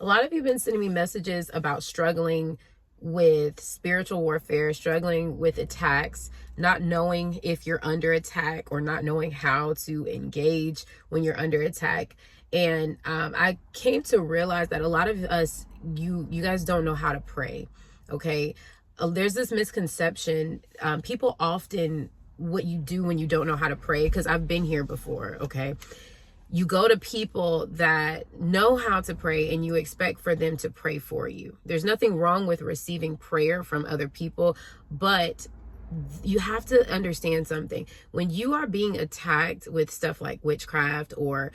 A lot of you have been sending me messages about struggling with spiritual warfare, struggling with attacks, not knowing if you're under attack or not knowing how to engage when you're under attack. And I came to realize that a lot of us, you guys don't know how to pray. Okay. There's this misconception. People often, what you do when you don't know how to pray, because I've been here before. Okay. You go to people that know how to pray and you expect for them to pray for you. There's nothing wrong with receiving prayer from other people, but you have to understand something. When you are being attacked with stuff like witchcraft or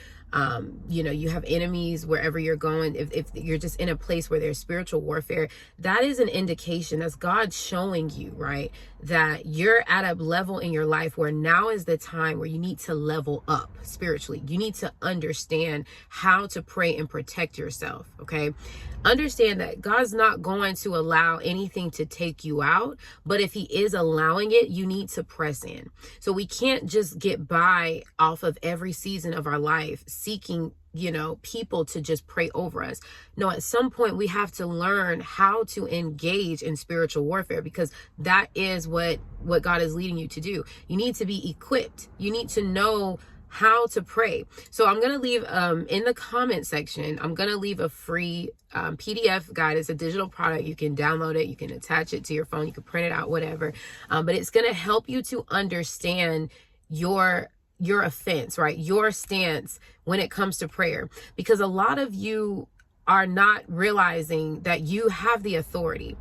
you have enemies wherever you're going, if you're just in a place where there's spiritual warfare, that is an indication. That's God showing you, right, that you're at a level in your life where now is the time where you need to level up spiritually. You need to understand how to pray and protect yourself. Okay. Understand that God's not going to allow anything to take you out, but if he is allowing it, you need to press in. So we can't just get by off of every season of our life seeking, people to just pray over us. No, at some point we have to learn how to engage in spiritual warfare, because that is what God is leading you to do. You need to be equipped. You need to know how to pray. So I'm going to leave in the comment section, I'm going to leave a free PDF guide. It's a digital product. You can download it. You can attach it to your phone. You can print it out, whatever. But it's going to help you to understand your offense, right? Your stance when it comes to prayer, because a lot of you are not realizing that you have the authority.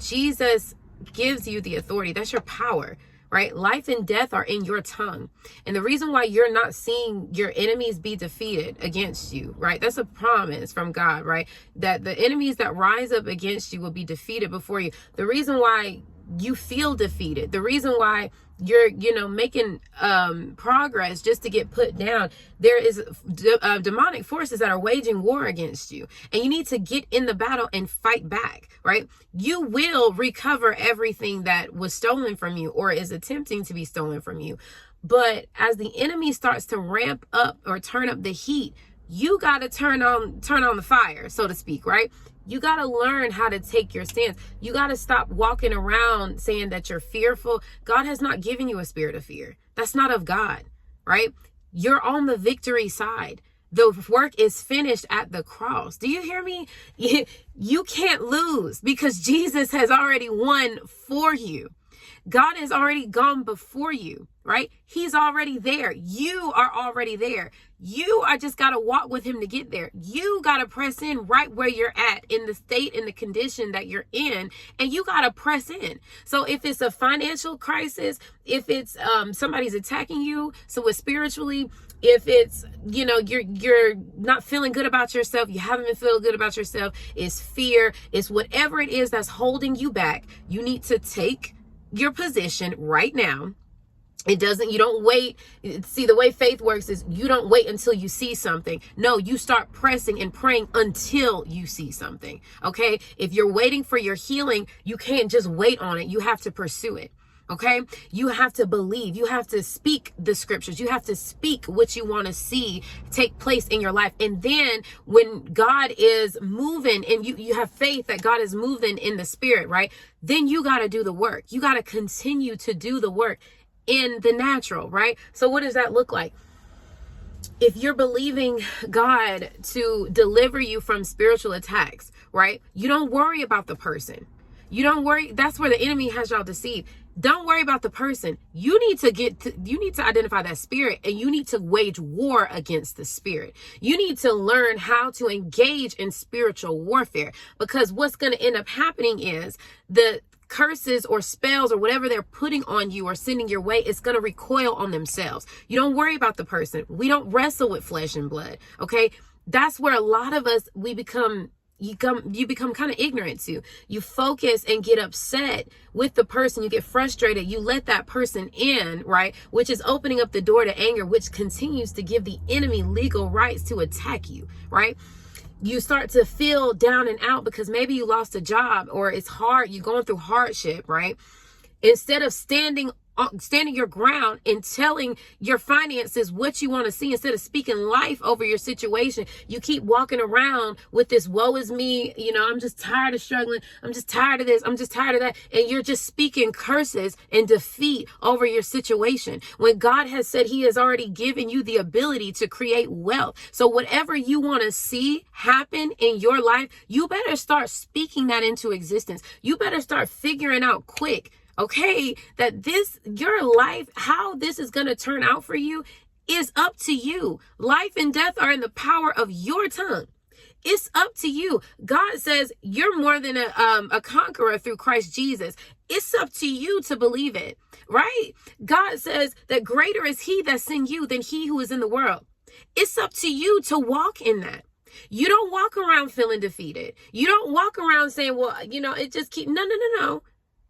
Jesus gives you the authority. That's your power. Right? Life and death are in your tongue. And the reason why you're not seeing your enemies be defeated against you, right? That's a promise from God, right? That the enemies that rise up against you will be defeated before you. The reason why you feel defeated, the reason why you're, making progress just to get put down, there is demonic forces that are waging war against you. And you need to get in the battle and fight back, right? You will recover everything that was stolen from you or is attempting to be stolen from you. But as the enemy starts to ramp up or turn up the heat, you got to turn on the fire, so to speak, right? You got to learn how to take your stance. You got to stop walking around saying that you're fearful. God has not given you a spirit of fear. That's not of God, right? You're on the victory side. The work is finished at the cross. Do you hear me? You can't lose because Jesus has already won for you. God has already gone before you, right? He's already there. You are already there. You are just got to walk with him to get there. You got to press in right where you're at in the state and the condition that you're in, and you got to press in. So if it's a financial crisis, if it's somebody's attacking you, so it's spiritually, if it's, you're not feeling good about yourself, you haven't been feeling good about yourself, it's fear, it's whatever it is that's holding you back, you need to take your position right now. You don't wait. See, the way faith works is you don't wait until you see something. No, you start pressing and praying until you see something. Okay. If you're waiting for your healing, you can't just wait on it. You have to pursue it. Okay. You have to believe. You have to speak the scriptures. You have to speak what you want to see take place in your life. And then when God is moving and you have faith that God is moving in the spirit, right? Then you got to do the work. You got to continue to do the work in the natural, right? So what does that look like? If you're believing God to deliver you from spiritual attacks, right? You don't worry about the person. You don't worry. That's where the enemy has y'all deceived. Don't worry about the person. You need to identify that spirit, and you need to wage war against the spirit. You need to learn how to engage in spiritual warfare, because what's going to end up happening is the curses or spells or whatever they're putting on you or sending your way, it's going to recoil on themselves. You don't worry about the person. We don't wrestle with flesh and blood. Okay. That's where a lot of us, you become kind of ignorant to. You focus and get upset with the person. You get frustrated. You let that person in, right? Which is opening up the door to anger, which continues to give the enemy legal rights to attack you, right? You start to feel down and out because maybe you lost a job or it's hard. You're going through hardship, right? Instead of standing standing your ground and telling your finances what you want to see instead of speaking life over your situation. You keep walking around with this woe is me, I'm just tired of struggling, I'm just tired of this, I'm just tired of that, and you're just speaking curses and defeat over your situation when God has said he has already given you the ability to create wealth. So whatever you want to see happen in your life, you better start speaking that into existence. You better start figuring out quick, okay, that your life, how this is going to turn out for you is up to you. Life and death are in the power of your tongue. It's up to you. God says you're more than a conqueror through Christ Jesus. It's up to you to believe it, right? God says that greater is he that's in you than he who is in the world. It's up to you to walk in that. You don't walk around feeling defeated. You don't walk around saying, well, it just keep, no.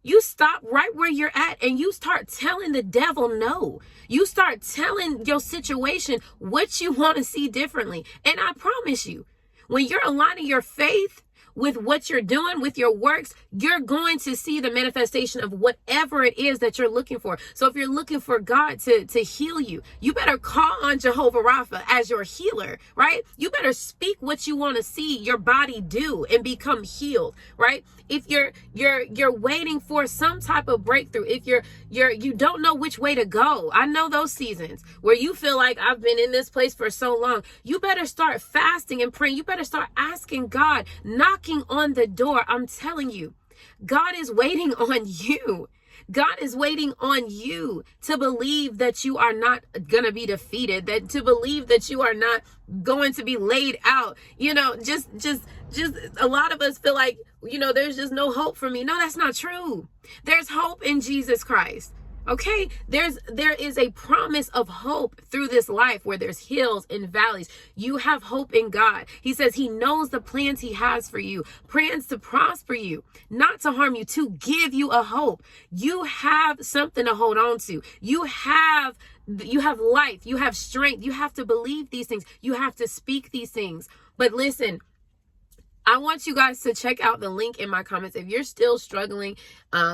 You stop right where you're at and you start telling the devil no. You start telling your situation what you want to see differently. And I promise you, when you're aligning your faith with what you're doing, with your works, you're going to see the manifestation of whatever it is that you're looking for. So if you're looking for God to heal you, you better call on Jehovah Rapha as your healer, right? You better speak what you want to see your body do and become healed, right? If you're waiting for some type of breakthrough, if you don't know which way to go. I know those seasons where you feel like I've been in this place for so long. You better start fasting and praying. You better start asking God, knocking on the door. I'm telling you, God is waiting on you. God is waiting on you to believe that you are not going to be defeated, that to believe that you are not going to be laid out. Just a lot of us feel like, there's just no hope for me. No, that's not true. There's hope in Jesus Christ. Okay, there is a promise of hope through this life where there's hills and valleys. You have hope in God. He says he knows the plans he has for you, plans to prosper you, not to harm you, to give you a hope. You have something to hold on to. You have life, you have strength. You have to believe these things. You have to speak these things. But listen, I want you guys to check out the link in my comments. If you're still struggling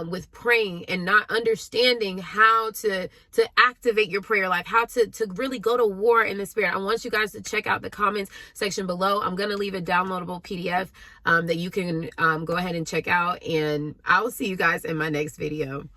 with praying and not understanding how to activate your prayer life, how to really go to war in the spirit, I want you guys to check out the comments section below. I'm going to leave a downloadable PDF that you can go ahead and check out. And I will see you guys in my next video.